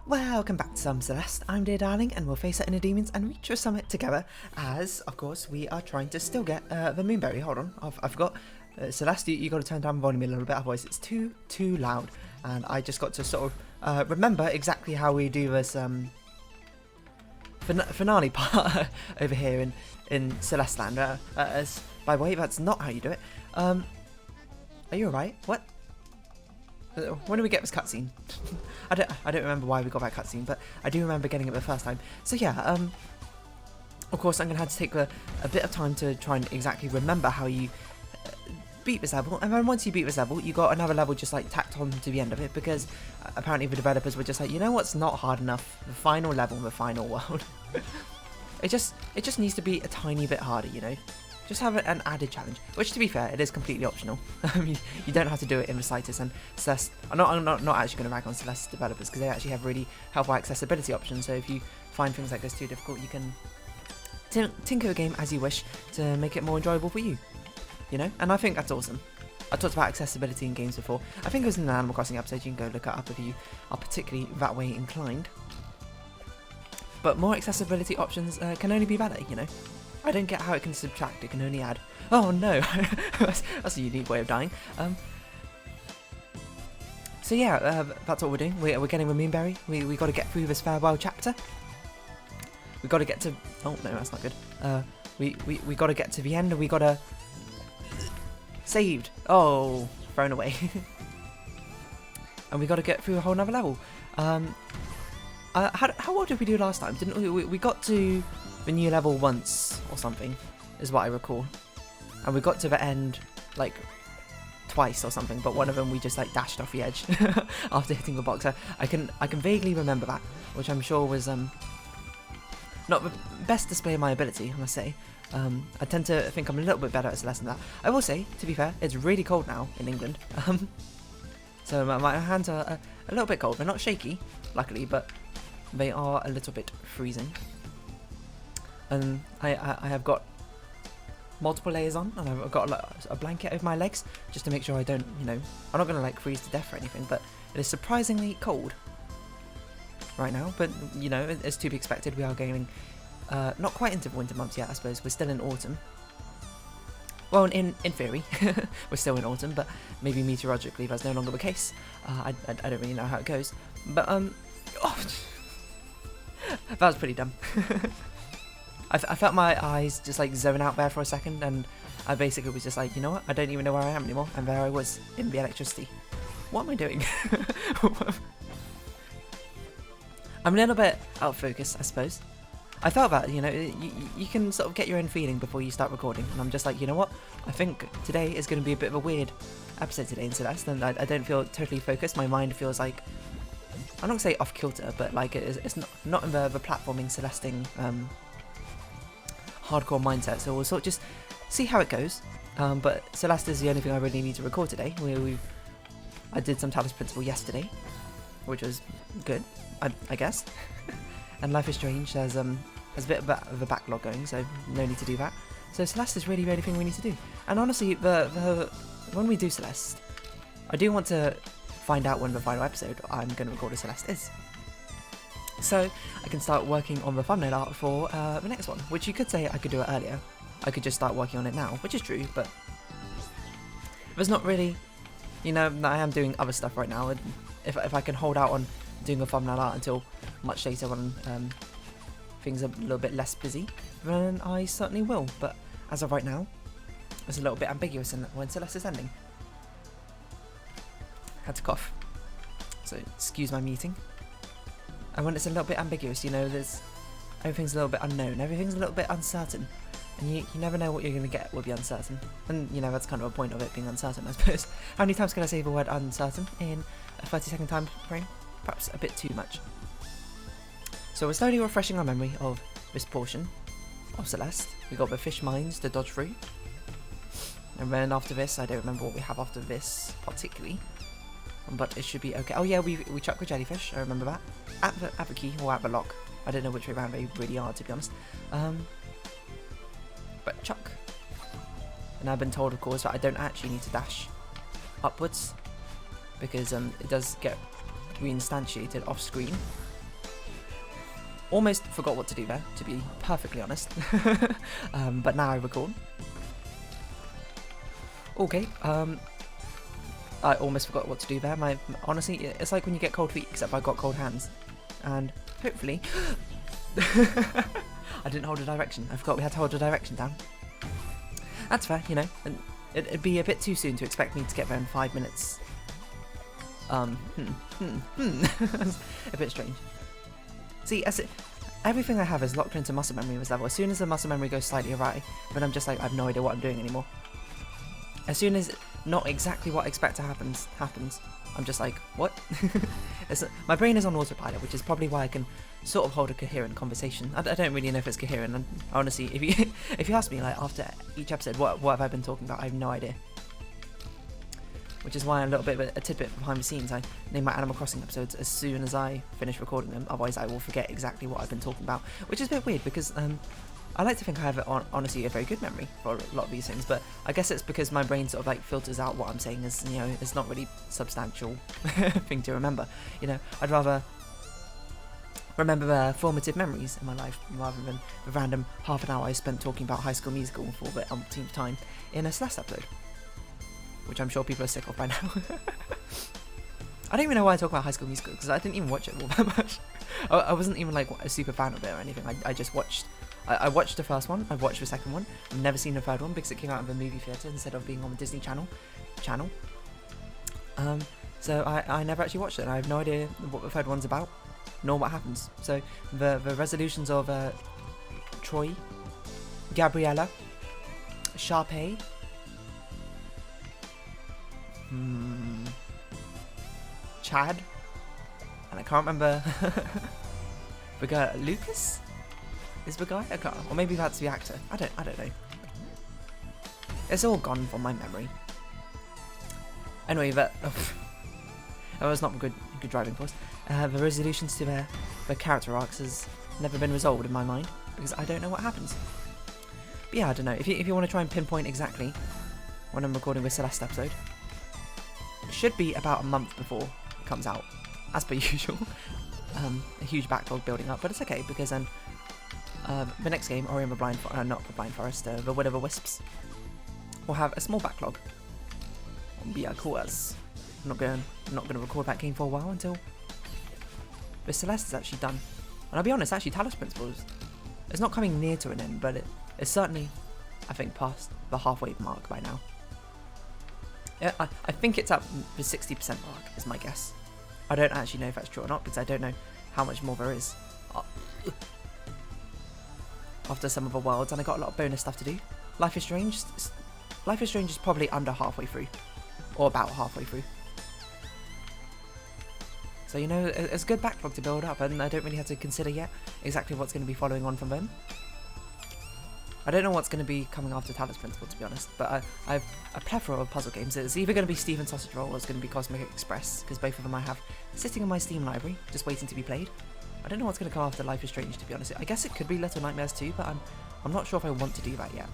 Welcome back to Some Celeste. I'm Dear Darling, and we'll face our inner demons and reach a summit together. As, of course, we are trying to still get the moonberry. Hold on, I forgot. Celeste, you got to turn down the volume a little bit, otherwise it's too loud. And I just got to sort of remember exactly how we do this finale part over here in Celeste Land. As by the way, that's not how you do it. Are you alright? What? When do we get this cutscene? I don't remember why we got that cutscene, but I do remember getting it the first time. So yeah, of course I'm gonna have to take a bit of time to try and exactly remember how you beat this level, and then once you beat this level, you got another level just like tacked on to the end of it, because apparently the developers were just like, you know what's not hard enough? The final level, the final world. it just needs to be a tiny bit harder, you know. Just have an added challenge, which to be fair, it is completely optional. You don't have to do it in the slightest, and Celeste, I'm not actually going to rag on Celeste developers, because they actually have really helpful accessibility options, so if you find things like this too difficult, you can tinker the game as you wish to make it more enjoyable for you, you know, and I think that's awesome. I talked about accessibility in games before. I think it was in an Animal Crossing episode, you can go look it up if you are particularly that way inclined. But more accessibility options can only be better, you know. I don't get how it can subtract, it can only add. Oh no, that's a unique way of dying. So yeah, that's what we're doing. We're getting the moonberry. We got to get through this farewell chapter. We got to get to. Oh no, that's not good. We got to get to the end, and we got to saved. Oh, thrown away. And we got to get through a whole nother level. How well did we do last time? Didn't we got to the new level once or something, is what I recall, and we got to the end like twice or something, but one of them we just like dashed off the edge after hitting the box. I can vaguely remember that, which I'm sure was not the best display of my ability, I must say. I tend to think I'm a little bit better at Celeste than that. I will say, to be fair, it's really cold now in England, so my hands are a little bit cold. They're not shaky, luckily, but they are a little bit freezing. And I have got multiple layers on, and I've got a blanket over my legs just to make sure I don't, you know, I'm not going to like freeze to death or anything, but it is surprisingly cold right now. But you know, it's to be expected. We are getting not quite into the winter months yet, I suppose. We're still in autumn. Well, in theory, we're still in autumn, but maybe meteorologically that's no longer the case. I don't really know how it goes, but oh, that was pretty dumb. I felt my eyes just like zone out there for a second, and I basically was just like, you know what, I don't even know where I am anymore, and there I was in the electricity. What am I doing? I'm a little bit out of focus, I suppose. I felt that, you know, you can sort of get your own feeling before you start recording, and I'm just like, you know what, I think today is going to be a bit of a weird episode today in Celeste, and I don't feel totally focused. My mind feels like, I'm not going to say off kilter, but like it's not in the platforming Celesting hardcore mindset, so we'll sort of just see how it goes. But Celeste is the only thing I really need to record today. I did some Talos Principle yesterday, which was good, I guess. And Life is Strange has a bit of a backlog going, so no need to do that. So Celeste is really the only thing we need to do. And honestly, when we do Celeste, I do want to find out when the final episode I'm going to record of Celeste is, so I can start working on the thumbnail art for the next one, which you could say I could do it earlier. I could just start working on it now, which is true, but there's not really, you know, I am doing other stuff right now, and if I can hold out on doing a thumbnail art until much later when things are a little bit less busy, then I certainly will. But as of right now, it's a little bit ambiguous when Celeste is ending. Had to cough, so excuse my muting. And when it's a little bit ambiguous, you know, everything's a little bit unknown, everything's a little bit uncertain, and you never know what you're going to get with the uncertain. And you know, that's kind of a point of it being uncertain, I suppose. How many times can I say the word uncertain in a 30-second time frame? Perhaps a bit too much. So we're slowly refreshing our memory of this portion of Celeste. We got the fish mines to dodge through, and then after this, I don't remember what we have after this particularly, but it should be okay. Oh yeah, we chuck the jellyfish, I remember that. At the key, or at the lock. I don't know which way around they really are, to be honest. But chuck. And I've been told, of course, that I don't actually need to dash upwards, because it does get reinstantiated off screen almost forgot what to do there, to be perfectly honest. But now I recall. Okay, I almost forgot what to do there. Honestly, it's like when you get cold feet, except I got cold hands. And hopefully... I didn't hold a direction. I forgot we had to hold a direction down. That's fair, you know. And it'd be a bit too soon to expect me to get there in 5 minutes. A bit strange. See, everything I have is locked into muscle memory this level. As soon as the muscle memory goes slightly awry, then I'm just like, I have no idea what I'm doing anymore. As soon as not exactly what I expect to happens, I'm just like, what? My brain is on autopilot, which is probably why I can sort of hold a coherent conversation. I don't really know if it's coherent, and honestly, if you ask me, like, after each episode, what have I been talking about, I have no idea. Which is why I'm a little bit of a tidbit behind the scenes. I name my Animal Crossing episodes as soon as I finish recording them, otherwise I will forget exactly what I've been talking about, which is a bit weird, because I like to think I have, honestly, a very good memory for a lot of these things, but I guess it's because my brain sort of like filters out what I'm saying as, you know, it's not really substantial thing to remember. You know, I'd rather remember formative memories in my life rather than the random half an hour I spent talking about High School Musical for the umpteenth time in a Celeste episode, which I'm sure people are sick of by now. I don't even know why I talk about High School Musical, because I didn't even watch it all that much. I wasn't even like a super fan of it or anything. I just watched. I watched the first one, I've watched the second one, I've never seen the third one because it came out of a movie theatre instead of being on the Disney Channel. So I never actually watched it, and I have no idea what the third one's about, nor what happens. So the resolutions of Troy, Gabriella, Sharpay, Chad, and I can't remember the guy, Lucas? Is the guy? I can't, or maybe that's the actor. I don't know. It's all gone from my memory. Anyway, that was not a good driving force. The resolutions to their character arcs has never been resolved in my mind because I don't know what happens. But yeah, I don't know. If you want to try and pinpoint exactly when I'm recording this Celeste episode, it should be about a month before it comes out, as per usual. A huge backlog building up, but it's okay because then. The next game, Ori and the Blind Forest, not the Blind Forest, the Will of the Wisps, will have a small backlog. Yeah, cool as. I'm not gonna record that game for a while until the Celeste is actually done. And I'll be honest, actually, Talos Principles, it's not coming near to an end, but it's certainly, I think, past the halfway mark by now. Yeah, I think it's at the 60% mark, is my guess. I don't actually know if that's true or not because I don't know how much more there is. After some of the worlds, and I got a lot of bonus stuff to do. Life is Strange is probably under halfway through, or about halfway through. So you know, it's a good backlog to build up, and I don't really have to consider yet exactly what's going to be following on from them. I don't know what's going to be coming after Talos Principle, to be honest, but I have a plethora of puzzle games. It's either going to be Steven Sausage Roll or it's going to be Cosmic Express, because both of them I have sitting in my Steam library, just waiting to be played. I don't know what's going to come after Life is Strange, to be honest. I guess it could be Little Nightmares too, but I'm not sure if I want to do that yet.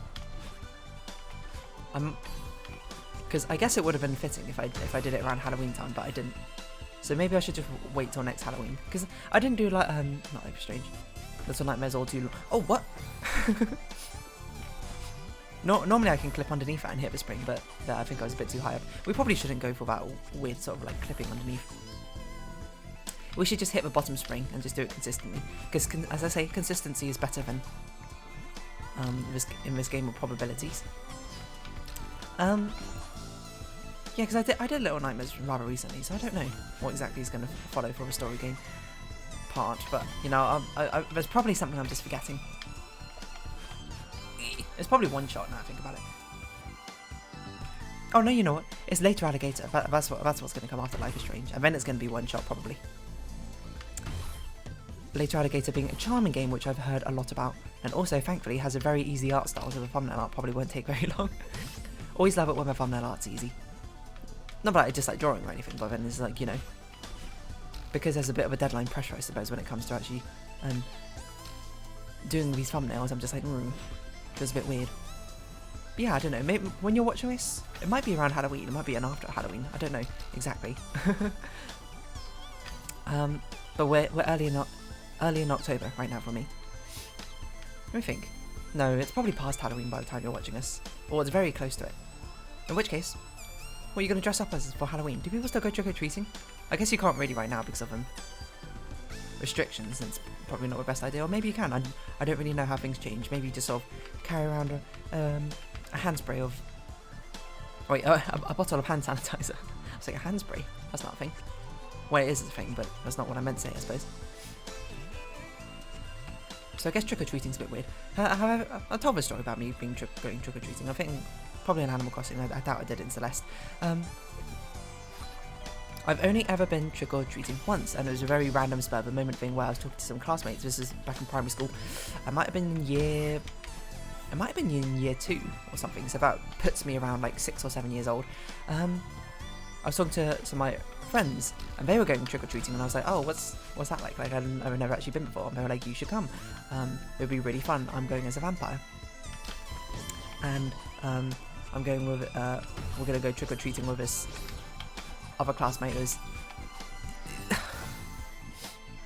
Because I guess it would have been fitting if I did it around Halloween time, but I didn't. So maybe I should just wait till next Halloween, because I didn't do like not Life is Strange, Little Nightmares all too. Oh, what? Normally I can clip underneath that and hit the spring, but I think I was a bit too high up. We probably shouldn't go for that weird sort of like clipping underneath. We should just hit the bottom spring and just do it consistently. Because, as I say, consistency is better than in this game of probabilities. Yeah, because I did Little Nightmares rather recently, so I don't know what exactly is going to follow for the story game part. But, you know, there's probably something I'm just forgetting. It's probably one shot now I think about it. Oh no, you know what? It's Later Alligator. That's what's going to come after Life is Strange. And then it's going to be one shot probably. Later Alligator being a charming game which I've heard a lot about, and also thankfully has a very easy art style, so the thumbnail art probably won't take very long. Always love it when my thumbnail art's easy. Not that I dislike drawing or anything, but then it's like, you know, because there's a bit of a deadline pressure I suppose when it comes to actually doing these thumbnails. I'm just like, feels a bit weird. But yeah, I don't know, maybe when you're watching this, it might be around Halloween, it might be an after Halloween, I don't know exactly. But we're early enough. early in October right now for me. Let me think. No, it's probably past Halloween by the time you're watching us. Or it's very close to it. In which case, what are you going to dress up as for Halloween? Do people still go trick-or-treating? I guess you can't really right now because of restrictions, and it's probably not the best idea. Or maybe you can. I don't really know how things change. Maybe you just sort of carry around a hand spray of... Wait, a bottle of hand sanitizer. I was like, a hand spray? That's not a thing. Well, it is a thing, but that's not what I meant to say, I suppose. So I guess trick-or-treating's a bit weird. However, I'll tell the story about me going trick-or-treating. I think probably in Animal Crossing. I doubt I did it in Celeste. I've only ever been trick-or-treating once, and it was a very random spur of the moment thing where I was talking to some classmates. This is back in primary school. I might have been in year 2 or something, so that puts me around like 6 or 7 years old. I was talking to my friends, and they were going trick-or-treating, and I was like, oh, what's that like? Like, I've never actually been before. And they were like, you should come. It would be really fun. I'm going as a vampire. And I'm going with, we're going to go trick-or-treating with this other classmate who was...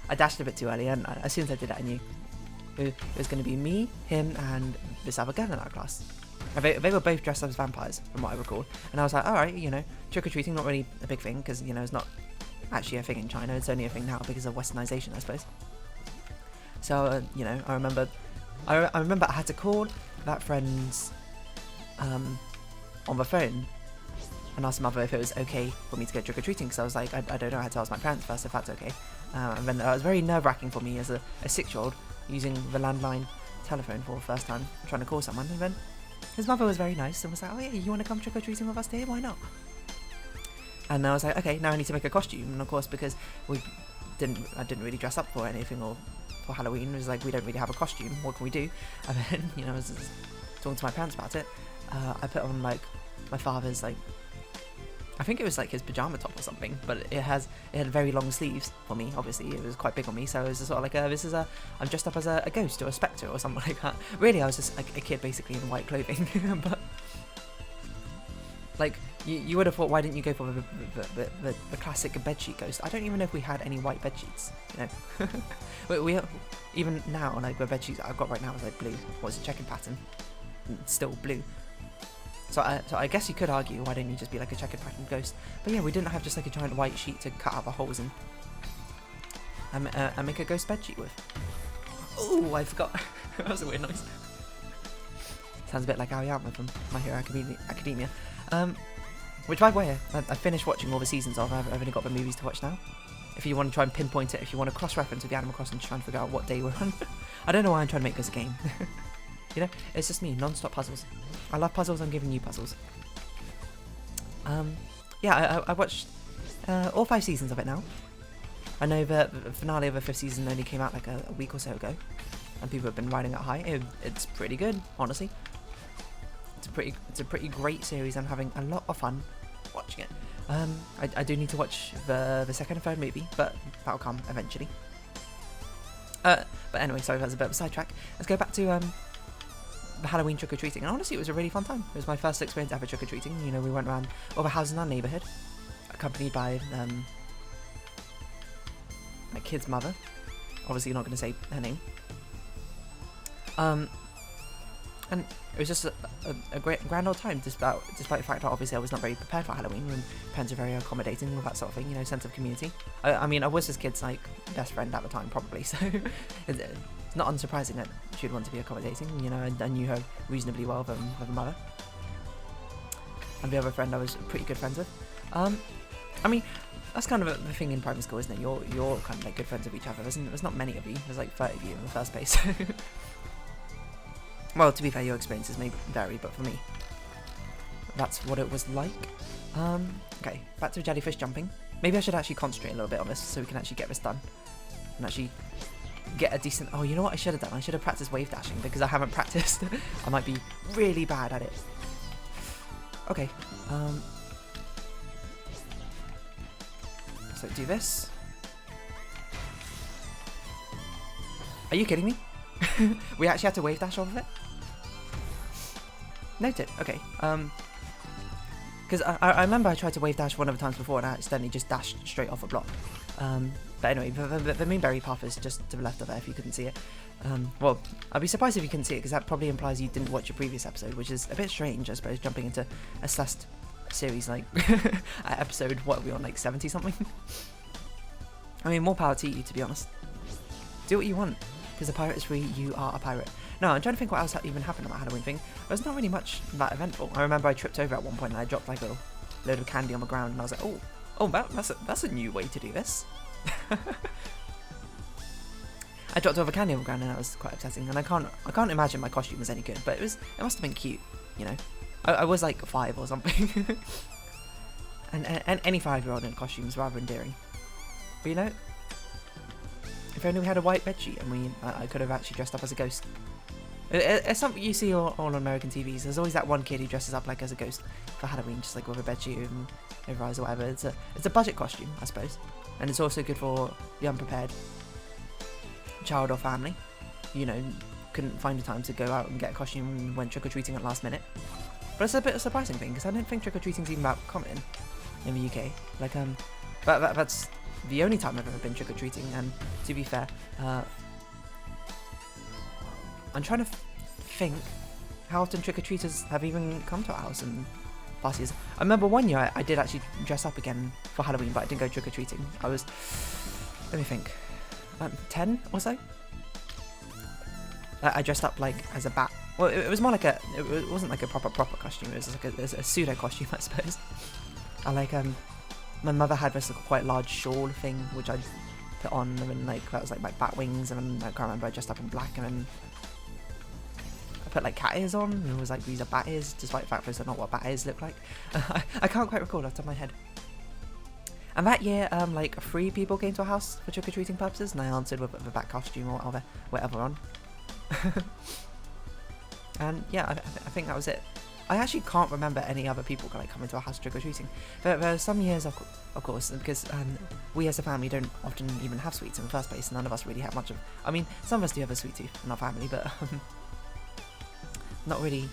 I dashed a bit too early, and as soon as I did that, I knew. It was going to be me, him, and this other girl in our class. And they were both dressed up as vampires, from what I recall. And I was like, alright, you know, trick-or-treating, not really a big thing, because, you know, it's not actually a thing in China. It's only a thing now because of westernization, I suppose. So, you know, I remember I had to call that friend's on the phone and ask my mother if it was okay for me to go trick-or-treating, because I was like, I don't know, I had to ask my parents first if that's okay. And then it was very nerve-wracking for me as a 6-year-old using the landline telephone for the first time, trying to call someone. And then his mother was very nice and was like, oh yeah, you want to come trick-or-treating with us today? Why not? And I was like, okay, now I need to make a costume. And of course, because I didn't really dress up for anything or for Halloween, it was like, we don't really have a costume, what can we do? And then, you know, I was talking to my parents about it. I put on like my father's, like, I think it was like his pajama top or something, but it had very long sleeves for me. Obviously, it was quite big on me, so it was sort of like I'm dressed up as a ghost or a spectre or something like that. Really, I was just like a kid basically in white clothing. But like you would have thought, why didn't you go for the classic bedsheet ghost? I don't even know if we had any white bedsheets. You know, we even now, like the bedsheets I've got right now is like blue. What's the checkered pattern? Still blue. So I guess you could argue, why don't you just be like a checkered pattern ghost? But yeah, we didn't have just like a giant white sheet to cut out the holes in and make a ghost bed sheet with. Oh, I forgot. That was a weird noise. Sounds a bit like Aoyama from My Hero Academia. Which, by the way, I finished watching all the seasons of. I've only got the movies to watch now. If you want to try and pinpoint it, if you want to cross-reference with the Animal Crossing to try and figure out what day we're on. I don't know why I'm trying to make this a game. You know, it's just me, non-stop puzzles. I love puzzles, I'm giving you puzzles. Yeah, I watched all 5 seasons of it now. I know the finale of the 5th season only came out like a week or so ago, and people have been riding it high. It's pretty good, honestly. It's a pretty great series. I'm having a lot of fun watching it. I do need to watch the 2nd and 3rd movie, but that'll come eventually. But anyway, sorry, that's a bit of a sidetrack. Let's go back to the Halloween trick-or-treating, and honestly it was a really fun time. It was my first experience ever trick-or-treating. You know, we went around all the houses in our neighbourhood, accompanied by my kid's mother. Obviously you're not going to say her name. And it was just a grand old time, despite the fact that obviously I was not very prepared for Halloween, and parents are very accommodating with that sort of thing, you know, sense of community. I mean, I was this kid's like best friend at the time, probably, so it's not unsurprising that she'd want to be accommodating. You know, I knew her reasonably well with her mother. And the other friend I was pretty good friends with. I mean, that's kind of the thing in primary school, isn't it? You're kind of like good friends with each other. There's not many of you. There's like 30 of you in the first place. Well, to be fair, your experiences may vary, but for me, that's what it was like. Okay, back to jellyfish jumping. Maybe I should actually concentrate a little bit on this so we can actually get this done. And actually get a decent... Oh, you know what I should have done? I should have practiced wave dashing, because I haven't practiced. I might be really bad at it. Okay. So do this. Are you kidding me? We actually had to wave dash off of it? Noted. Okay. Because I remember I tried to wave dash one of the times before and I accidentally just dashed straight off a block. But anyway, the main berry path is just to the left of there if you couldn't see it. Well, I'd be surprised if you couldn't see it, because that probably implies you didn't watch your previous episode, which is a bit strange, I suppose, jumping into a Celeste series, like, at episode, what are we on, like 70 something? I mean, more power to you, to be honest. Do what you want, because a pirate is free, you are a pirate. No, I'm trying to think what else even happened on that Halloween thing. There's not really much that eventful. I remember I tripped over at one point and I dropped like a load of candy on the ground, and I was like, oh, that's a new way to do this. I dropped over candy on the ground and that was quite upsetting, and I can't imagine my costume was any good, but it must have been cute, you know. I was like 5 or something. and any 5-year-old in a costume is rather endearing. But you know, if only we had a white bedsheet and I could have actually dressed up as a ghost. It's something you see all on American TVs. There's always that one kid who dresses up like as a ghost for Halloween, just like with a bedsheet and over eyes or whatever. It's a budget costume, I suppose, and it's also good for the unprepared child or family. You know, couldn't find the time to go out and get a costume and went trick-or-treating at last minute. But it's a bit of a surprising thing, because I don't think trick-or-treating's even about common in the UK. Like, that's the only time I've ever been trick-or-treating, and to be fair, I'm trying to think how often trick-or-treaters have even come to our house in past years. I remember one year I did actually dress up again for Halloween, but I didn't go trick-or-treating. I was, let me think, 10 or so? I dressed up like as a bat. Well, it was more like it wasn't like a proper costume, it was like a pseudo costume, I suppose. I like, my mother had this quite large shawl thing, which I put on, and then like, that was like my bat wings, and then I can't remember, I dressed up in black, and then I put like cat ears on, and it was like, these are bat ears, despite the fact those are not what bat ears look like. I can't quite recall off the top of my head. And that year, like 3 people came to our house for trick-or-treating purposes, and I answered with a bat costume or whatever on. And yeah, I think that was it. I actually can't remember any other people like coming to our house trick-or-treating. There are some years, of course, because we as a family don't often even have sweets in the first place. None of us really have much of. I mean, some of us do have a sweet tooth in our family, but not really.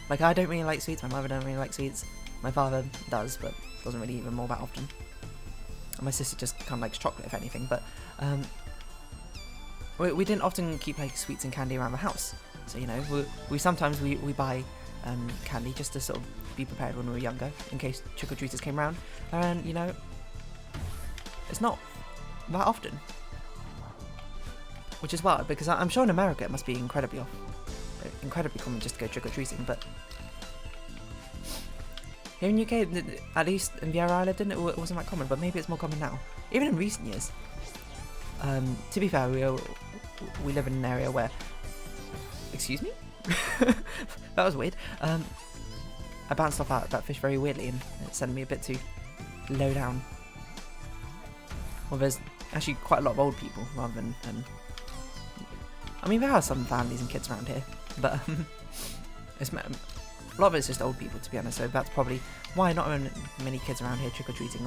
Like, I don't really like sweets. My mother don't really like sweets. My father does, but doesn't really eat them all that often. And my sister just kind of likes chocolate, if anything. But we didn't often keep like sweets and candy around the house. So, you know, we sometimes we buy candy just to sort of be prepared when we were younger, in case trick-or-treaters came around. And, you know, it's not that often. Which is wild, because I'm sure in America it must be incredibly common just to go trick-or-treating, but here in UK, at least in the area I lived in, it wasn't that common, but maybe it's more common now. Even in recent years. To be fair, we live in an area where... Excuse me? That was weird. I bounced off that fish very weirdly, and it sent me a bit too low down. Well, there's actually quite a lot of old people, rather than... I mean, there are some families and kids around here, but a lot of it's just old people, to be honest, so that's probably why not many kids around here trick-or-treating.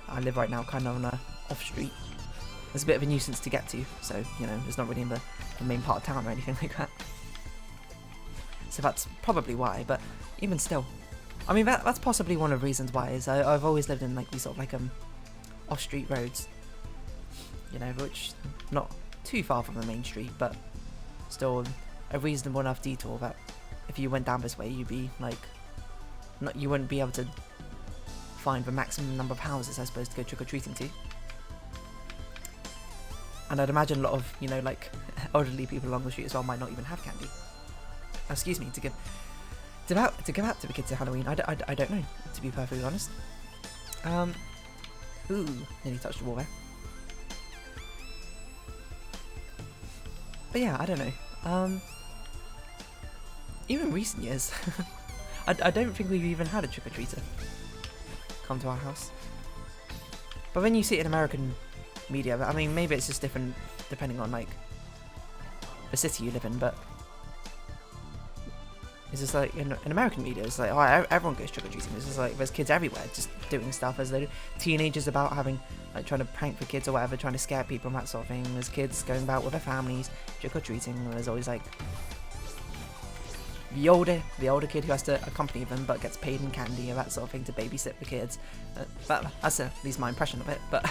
I live right now kind of on a off-street. It's a bit of a nuisance to get to, so, you know, it's not really in the main part of town or anything like that. So that's probably why, but even still. I mean, that's possibly one of the reasons why, is I've always lived in, like, these sort of, like, off-street roads. You know, which, not too far from the main street, but still a reasonable enough detour that if you went down this way, you'd be, like, you wouldn't be able to find the maximum number of houses, I suppose, to go trick-or-treating to. And I'd imagine a lot of, you know, like, elderly people along the street as well might not even have candy. Excuse me, to give out to the kids at Halloween. I don't know, to be perfectly honest. Ooh, nearly touched the wall there. But yeah, I don't know. Even in recent years, I don't think we've even had a trick-or-treater come to our house. But when you see it in American media, I mean, maybe it's just different depending on, like, the city you live in, but it's just like, in American media, it's like, oh, everyone goes trick-or-treating. It's just like, there's kids everywhere just doing stuff, as they do. Teenagers about having, like, trying to prank for kids or whatever, trying to scare people and that sort of thing. There's kids going about with their families, trick-or-treating. There's always, like, the older kid who has to accompany them but gets paid in candy or that sort of thing to babysit the kids. But that's at least my impression of it. But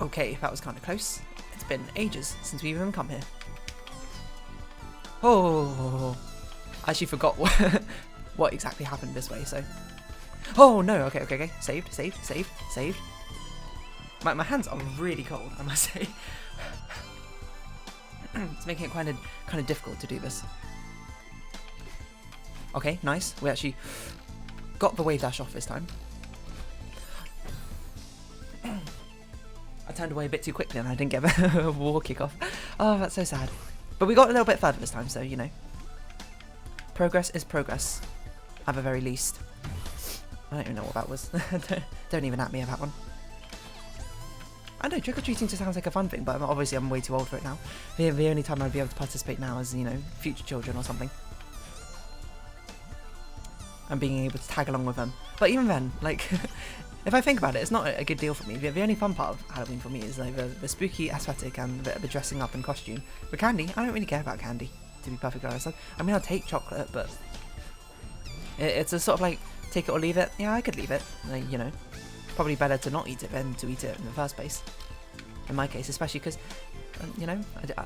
okay, that was kind of close. It's been ages since we've even come here. Oh, I actually forgot what exactly happened this way. So, oh no, okay, saved. My hands are really cold, I must say. It's making it kind of difficult to do this. Okay, nice. We actually got the wave dash off this time. I turned away a bit too quickly and I didn't get the wall kick off. Oh, that's so sad. But we got a little bit further this time, so you know. Progress is progress, at the very least. I don't even know what that was. Don't even at me about that one. I know, trick-or-treating just sounds like a fun thing, but obviously I'm way too old for it now. The only time I'd be able to participate now is, you know, future children or something. And being able to tag along with them. But even then, like, if I think about it, it's not a good deal for me. The only fun part of Halloween for me is like the spooky aesthetic and the dressing up and costume. But candy, I don't really care about candy, to be perfectly honest. I mean, I'll take chocolate, but it's a sort of like, take it or leave it. Yeah, I could leave it, like, you know. Probably better to not eat it than to eat it in the first place. In my case, especially because, you know,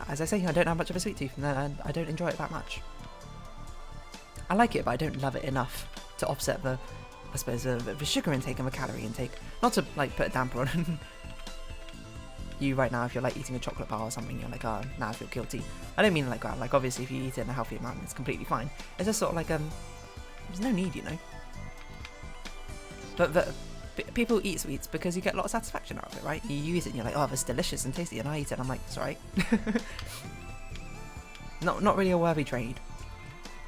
as I say, I don't have much of a sweet tooth, and I don't enjoy it that much. I like it, but I don't love it enough to offset the, I suppose, the sugar intake and the calorie intake. Not to, like, put a damper on you right now if you're, like, eating a chocolate bar or something, you're like, oh, now I feel guilty. I don't mean like that. Like, obviously, if you eat it in a healthy amount, it's completely fine. It's just sort of like, there's no need, you know. But people eat sweets because you get a lot of satisfaction out of it, right? You use it and you're like, oh, that's delicious and tasty, and I eat it and I'm like, it's alright. not really a worthy trade.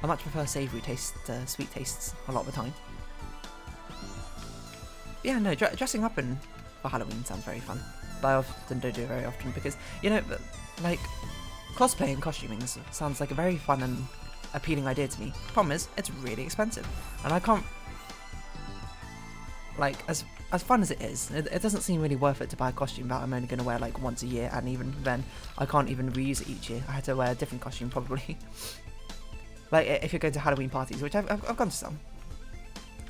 I much prefer savoury tastes to sweet tastes a lot of the time. But yeah, no, dressing up for Halloween sounds very fun. But I often don't do it very often because, you know, like, cosplay and costuming sounds like a very fun and appealing idea to me. Problem is, it's really expensive. And I can't, like, as fun as it is, it doesn't seem really worth it to buy a costume that I'm only going to wear like once a year, and even then I can't even reuse it each year. I had to wear a different costume probably. Like, if you're going to Halloween parties, which I've gone to some.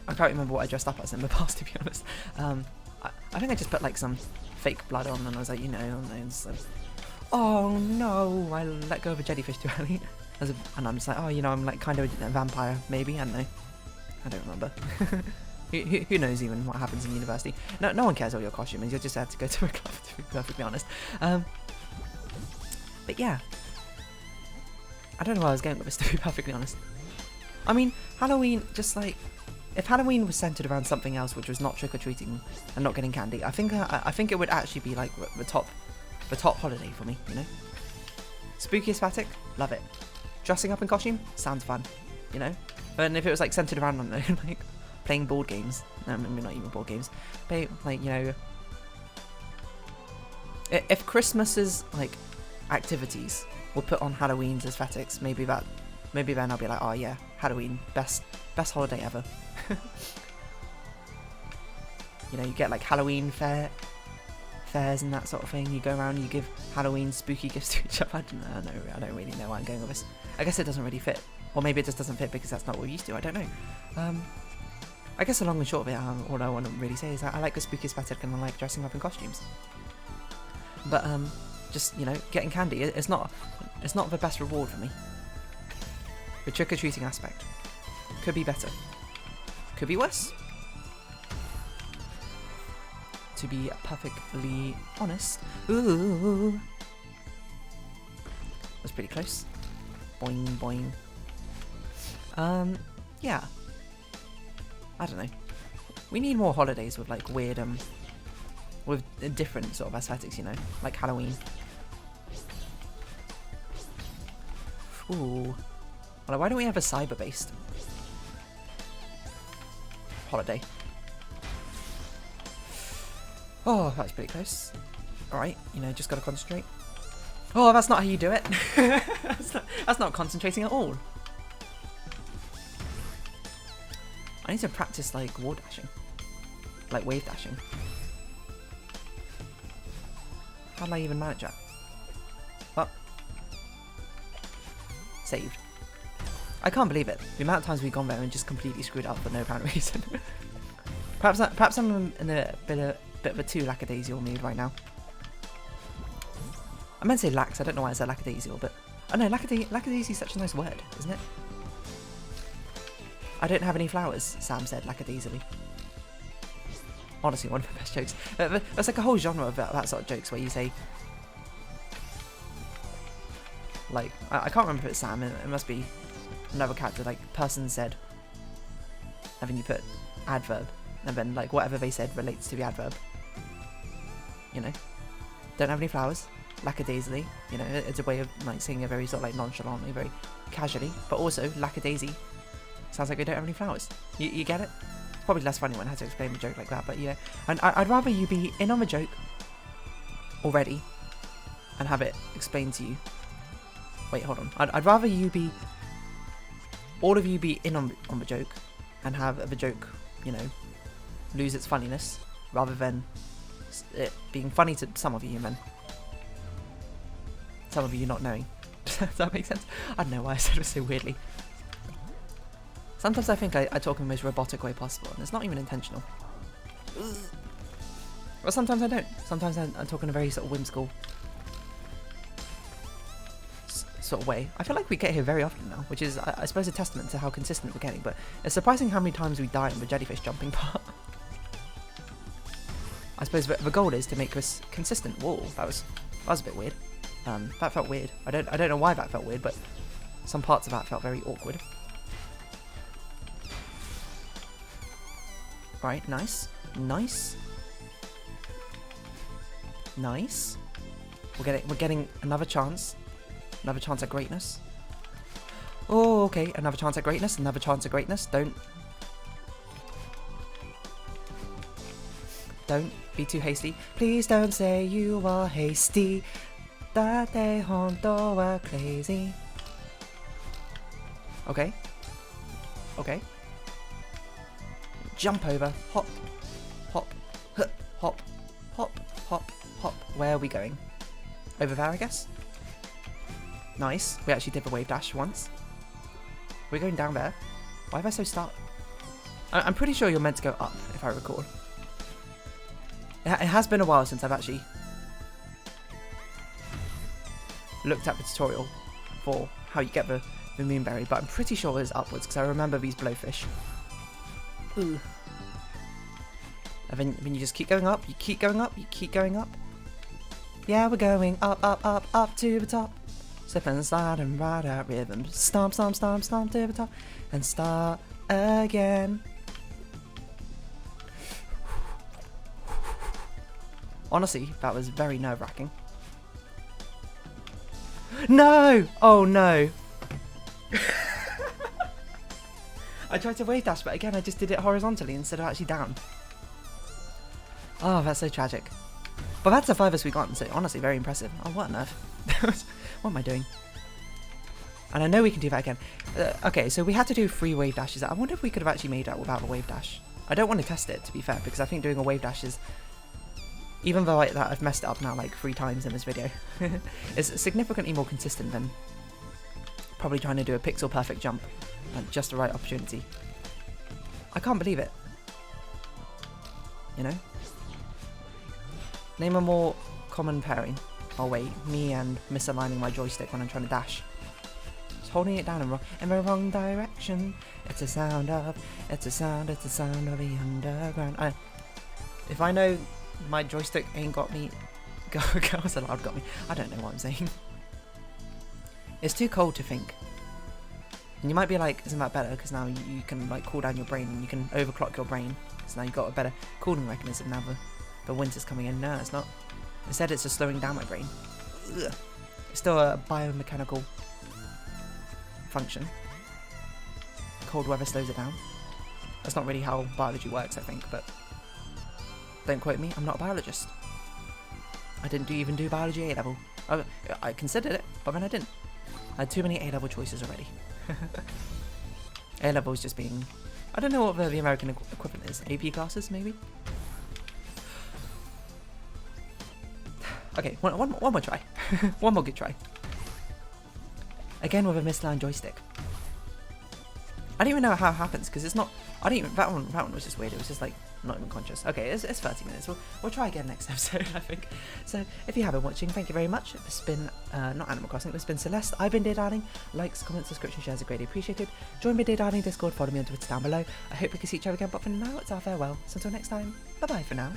I can't remember what I dressed up as in the past, to be honest. I think I just put like some fake blood on, and I was like, you know, and so, oh no, I let go of a jellyfish too early. And I'm just like, oh, you know, I'm like kind of a vampire, maybe, I don't know. I don't remember. Who knows even what happens in university? No one cares what your costume is. You'll just have to go to a club, to be perfectly honest. But yeah, I don't know where I was going with this, to be perfectly honest. I mean, Halloween, just like, if Halloween was centered around something else, which was not trick or treating and not getting candy, I think it would actually be like the top holiday for me. You know, spooky aesthetic, love it. Dressing up in costume sounds fun. You know, and if it was like centered around, I don't know, like playing board games. No, maybe not even board games. But like, you know, if Christmas's like activities were put on Halloween's aesthetics, maybe then I'll be like, oh yeah, Halloween, best holiday ever. You know, you get like Halloween fairs and that sort of thing. You go around, you give Halloween spooky gifts to each other. I don't really know where I'm going with this. I guess it doesn't really fit, or maybe it just doesn't fit because that's not what we're used to. I don't know. I guess the long and short of it, all I want to really say is that I like the spooky aesthetic and I like dressing up in costumes. But just, you know, getting candy, it's not the best reward for me. The trick-or-treating aspect could be better, could be worse. To be perfectly honest, ooh, that's pretty close. Boing boing. Yeah. I don't know. We need more holidays with like weird with different sort of aesthetics, you know, like Halloween. Ooh. Well, why don't we have a cyber-based holiday? Oh, that's pretty close. Alright, you know, just gotta concentrate. Oh, that's not how you do it. That's not concentrating at all. I need to practice, like, wall dashing. Like, wave dashing. How do I even manage that? Oh. saved. I can't believe it. The amount of times we've gone there and just completely screwed up for no apparent reason. perhaps I'm in a bit of a too lackadaisical mood right now. I meant to say lax. I don't know why I said lackadaisical, but oh no, lackadaisy is such a nice word, isn't it? I don't have any flowers, Sam said lackadaisically. Honestly, one of the best jokes. There's like a whole genre of that sort of jokes where you say, like, I can't remember if it's Sam. It must be another character. Like, person said, and then you put adverb, and then like whatever they said relates to the adverb. You know, don't have any flowers. Lackadaisically, you know, it's a way of like saying it very sort of like nonchalantly, very casually, but also lackadaisy sounds like we don't have any flowers. You get it? It's probably less funny when I had to explain the joke like that, but you know, and I'd rather you be in on the joke already and have it explained to you. Wait, hold on. I'd rather you be, all of you be in on the joke and have the joke, you know, lose its funniness rather than it being funny to some of you and then some of you not knowing. Does that make sense? I don't know why I said it so weirdly. Sometimes I think I talk in the most robotic way possible, and it's not even intentional. But sometimes I don't. Sometimes I talk in a very sort of whimsical sort of way. I feel like we get here very often now, which is, I suppose, a testament to how consistent we're getting, but it's surprising how many times we die on the jellyfish jumping part. I suppose the goal is to make this consistent. Whoa, that was a bit weird. That felt weird. I don't know why that felt weird, but some parts of that felt very awkward. Right, nice. Nice. Nice. We're getting another chance. Another chance at greatness. Oh, okay. Another chance at greatness. Another chance at greatness. Don't be too hasty. Please don't say you are hasty. That they honto are crazy. Okay. Okay. Jump over. Hop. Hop. Hop. Hop. Hop. Hop. Hop. Where are we going? Over there, I guess? Nice. We actually did the wave dash once. We're going down there. Why am I so stuck? I'm pretty sure you're meant to go up, if I recall. It has been a while since I've actually looked at the tutorial for how you get the moonberry, but I'm pretty sure it's upwards because I remember these blowfish. Ooh. And then you just keep going up, you keep going up, you keep going up. Yeah, we're going up, up, up, up to the top. Slip and slide and ride out rhythm. Stomp, stomp, stomp, stomp to the top. And start again. Honestly, that was very nerve-wracking. No! Oh no! I tried to wave dash, but again I just did it horizontally instead of actually down. Oh, that's so tragic. But that's the farthest we got, so honestly very impressive. Oh, what on earth? What am I doing? And I know we can do that again. Okay, so we had to do 3 wave dashes. I wonder if we could have actually made that without a wave dash. I don't want to test it, to be fair, because I think doing a wave dash is, even though I've messed it up now like 3 times in this video, is significantly more consistent than probably trying to do a pixel perfect jump at just the right opportunity. I can't believe it. You know? Name a more common pairing. Oh wait, me and misaligning my joystick when I'm trying to dash. Just holding it down in the wrong direction. It's a sound of the underground. If I know my joystick ain't got me, Girls Aloud got me. I don't know what I'm saying. It's too cold to think. And you might be like, isn't that better? Because now you can like cool down your brain and you can overclock your brain. So now you've got a better cooling mechanism now the winter's coming in. No, it's not. Instead, it's just slowing down my brain. Ugh. It's still a biomechanical function. Cold weather slows it down. That's not really how biology works, I think, but don't quote me, I'm not a biologist. I didn't even do biology A-level. I considered it, but then I didn't. I had too many A-level choices already. A-level is just being... I don't know what the American equivalent is. AP classes, maybe? Okay, one more try. One more good try. Again with a misaligned joystick. I don't even know how it happens because it's not. I don't even. That one was just weird. It was just like not even conscious. Okay, it's 30 minutes. We'll try again next episode, I think. So if you have been watching, thank you very much. It's been not Animal Crossing. It's been Celeste. I've been Dear Darling. Likes, comments, subscription, shares are greatly appreciated. Join me Dear Darling Discord. Follow me on Twitter down below. I hope we can see each other again. But for now, it's our farewell. So until next time, bye bye for now.